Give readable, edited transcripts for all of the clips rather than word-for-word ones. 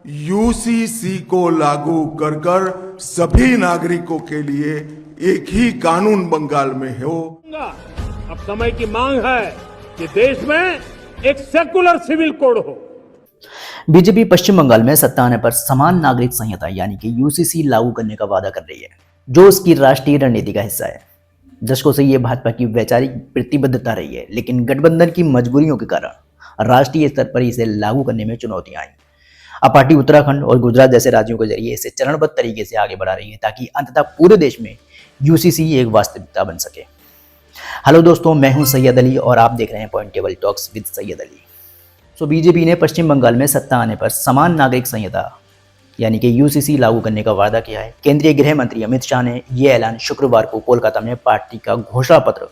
UCC को लागू कर कर सभी नागरिकों के लिए एक ही कानून बंगाल में हो। अब समय की मांग है कि देश में एक सेकुलर सिविल कोड हो। बीजेपी पश्चिम बंगाल में सत्ता आने पर समान नागरिक संहिता यानी कि यूसीसी लागू करने का वादा कर रही है, जो उसकी राष्ट्रीय रणनीति का हिस्सा है। दशकों से ये भाजपा की वैचारिक प्रतिबद्धता रही है, लेकिन गठबंधन की मजबूरियों के कारण राष्ट्रीय स्तर पर इसे लागू करने में चुनौतियां आई। अब पार्टी उत्तराखंड और गुजरात जैसे राज्यों के जरिए इसे चरणबद्ध तरीके से आगे बढ़ा रही है, ताकि अंततः पूरे देश में यूसीसी एक वास्तविकता बन सके। हेलो दोस्तों, मैं हूं सैयद अली और आप देख रहे हैं point table talks with Syed Ali. BJP ने पश्चिम बंगाल में सत्ता आने पर समान नागरिक संहिता यानी कि यूसीसी लागू करने का वादा किया है। केंद्रीय गृह मंत्री अमित शाह ने यह ऐलान शुक्रवार को कोलकाता में पार्टी का घोषणा पत्र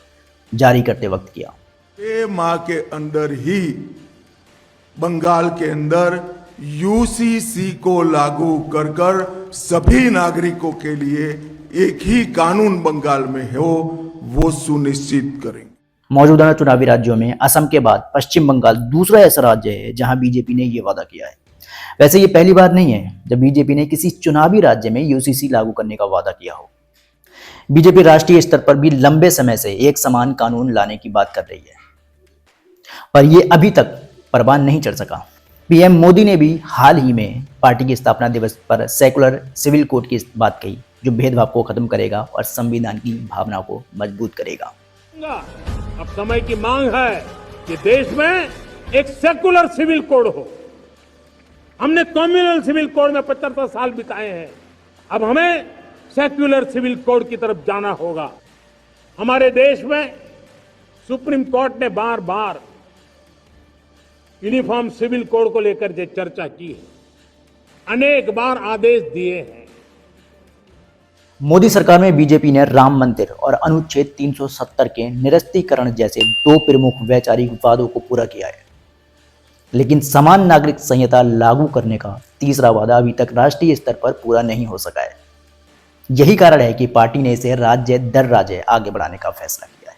जारी करते वक्त किया। 6 माह के अंदर ही बंगाल के अंदर यूसीसी को लागू कर कर सभी नागरिकों के लिए एक ही कानून बंगाल में हो, वो सुनिश्चित करेंगे। मौजूदा चुनावी राज्यों में असम के बाद पश्चिम बंगाल दूसरा ऐसा राज्य है जहां बीजेपी ने यह वादा किया है। वैसे ये पहली बार नहीं है जब बीजेपी ने किसी चुनावी राज्य में यूसीसी लागू करने का वादा किया हो। बीजेपी राष्ट्रीय स्तर पर भी लंबे समय से एक समान कानून लाने की बात कर रही है, पर यह अभी तक परवान नहीं चढ़ सका। पीएम मोदी ने भी हाल ही में पार्टी की स्थापना दिवस पर सेकुलर सिविल कोड की बात कही, जो भेदभाव को खत्म करेगा और संविधान की भावना को मजबूत करेगा। अब समय की मांग है कि देश में एक सेकुलर सिविल कोड हो। हमने कम्युनल सिविल कोड में 75 साल बिताए हैं, अब हमें सेक्युलर सिविल कोड की तरफ जाना होगा। हमारे देश में सुप्रीम कोर्ट ने बार बार यूनिफॉर्म सिविल कोड को लेकर जो चर्चा की है, अनेक बार आदेश दिए हैं। मोदी सरकार में बीजेपी ने राम मंदिर और अनुच्छेद 370 के निरस्तीकरण जैसे 2 प्रमुख वैचारिक वादों को पूरा किया है, लेकिन समान नागरिक संहिता लागू करने का तीसरा वादा अभी तक राष्ट्रीय स्तर पर पूरा नहीं हो सका है। यही कारण है कि पार्टी ने इसे राज्य दर राज्य आगे बढ़ाने का फैसला किया है।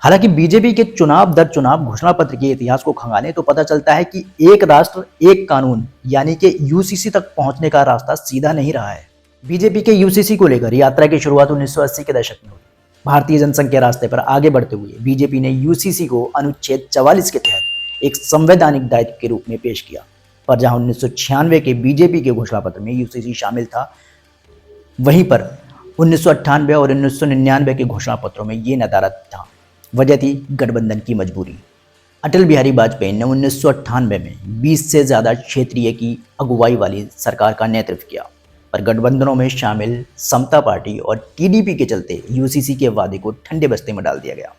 हालांकि बीजेपी के चुनाव दर चुनाव घोषणा पत्र के इतिहास को खंगाले तो पता चलता है कि एक राष्ट्र एक कानून यानी कि यूसीसी तक पहुंचने का रास्ता सीधा नहीं रहा है। बीजेपी के यूसीसी को लेकर यात्रा की शुरुआत 1980 के दशक में हुई। भारतीय जनसंघ रास्ते पर आगे बढ़ते हुए बीजेपी ने यूसीसी को अनुच्छेद 44 के तहत एक संवैधानिक दायित्व के रूप में पेश किया, पर जहां 1996 के बीजेपी के घोषणा पत्र में यूसीसी शामिल था, वहीं पर 1998 और 1999 के घोषणा पत्रों में ये नदारद था। वजह थी गठबंधन की मजबूरी। अटल बिहारी वाजपेयी ने 1998 में 20 से ज्यादा क्षेत्रीय की अगुवाई वाली सरकार का नेतृत्व किया, पर गठबंधनों में शामिल समता पार्टी और टीडीपी के चलते यूसीसी के वादे को ठंडे बस्ते में डाल दिया गया।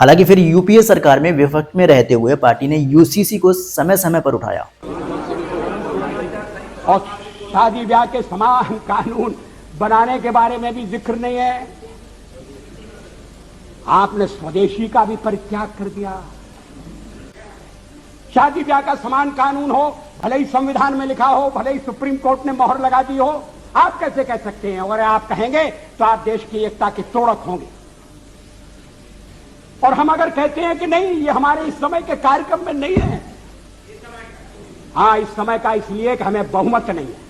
हालांकि फिर यूपीए सरकार में विपक्ष में रहते हुए पार्टी ने यूसीसी को समय समय पर उठाया और शादी ब्याह के समान कानून बनाने के बारे में भी जिक्र नहीं है। आपने स्वदेशी का भी परित्याग कर दिया। शादी ब्याह का समान कानून हो, भले ही संविधान में लिखा हो, भले ही सुप्रीम कोर्ट ने मोहर लगा दी हो, आप कैसे कह सकते हैं? और आप कहेंगे तो आप देश की एकता के तोड़क होंगे। और हम अगर कहते हैं कि नहीं, ये हमारे इस समय के कार्यक्रम में नहीं है, हाँ इस समय का इसलिए कि हमें बहुमत नहीं है।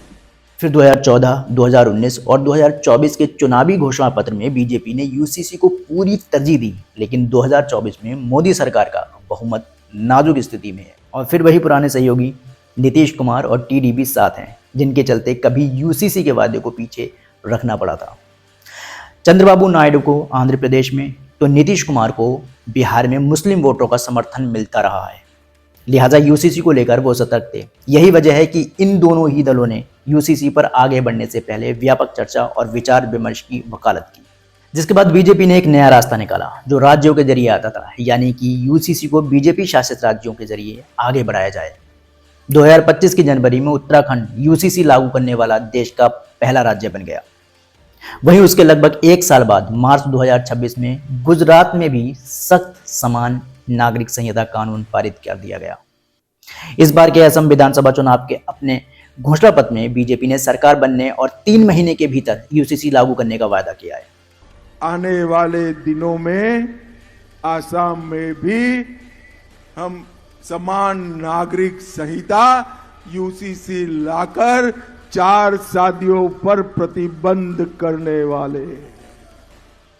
फिर 2014, 2019 और 2024 के चुनावी घोषणा पत्र में बीजेपी ने यूसीसी को पूरी तरजीह दी, लेकिन 2024 में मोदी सरकार का बहुमत नाजुक स्थिति में है और फिर वही पुराने सहयोगी नीतीश कुमार और टीडीपी साथ हैं, जिनके चलते कभी यूसीसी के वादे को पीछे रखना पड़ा था। चंद्रबाबू नायडू को आंध्र प्रदेश में तो नीतीश कुमार को बिहार में मुस्लिम वोटरों का समर्थन मिलता रहा है, लिहाजा यूसीसी को लेकर वो सतर्क थे। यही वजह है कि इन दोनों ही दलों ने यूसीसी पर आगे बढ़ने से पहले व्यापक चर्चा और विचार विमर्श की वकालत की, जिसके बाद बीजेपी ने एक नया रास्ता निकाला जो राज्यों के जरिए आता था, यानी कि यूसीसी को बीजेपी शासित राज्यों के जरिए आगे बढ़ाया जाए। 2025 की जनवरी में उत्तराखंड यूसीसी लागू करने वाला देश का पहला राज्य बन गया। वहीं उसके लगभग 1 साल बाद मार्च 2026 में गुजरात में भी सख्त समान नागरिक संहिता कानून पारित कर दिया गया। इस बार के असम विधानसभा चुनाव के अपने घोषणा पत्र में बीजेपी ने सरकार बनने और 3 महीने के भीतर यूसीसी लागू करने का वादा किया है। आने वाले दिनों में आसाम में भी हम समान नागरिक संहिता यूसीसी लाकर 4 शादियों पर प्रतिबंध करने वाले।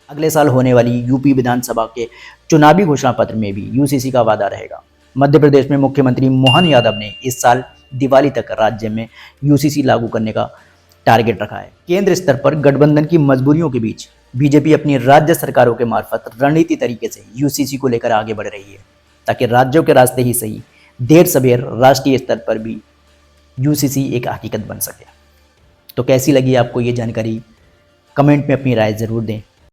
अगले साल होने वाली यूपी विधानसभा के चुनावी घोषणा पत्र में भी यूसीसी का वादा रहेगा। मध्य प्रदेश में मुख्यमंत्री मोहन यादव ने इस साल दिवाली तक राज्य में यूसीसी लागू करने का टारगेट रखा है। केंद्र स्तर पर गठबंधन की मजबूरियों के बीच बीजेपी अपनी राज्य सरकारों के मार्फत रणनीति तरीके से यूसीसी को लेकर आगे बढ़ रही है, ताकि राज्यों के रास्ते ही सही देर सवेर राष्ट्रीय स्तर पर भी यूसीसी एक हकीकत बन सके। तो कैसी लगी आपको ये जानकारी? कमेंट में अपनी राय ज़रूर दें।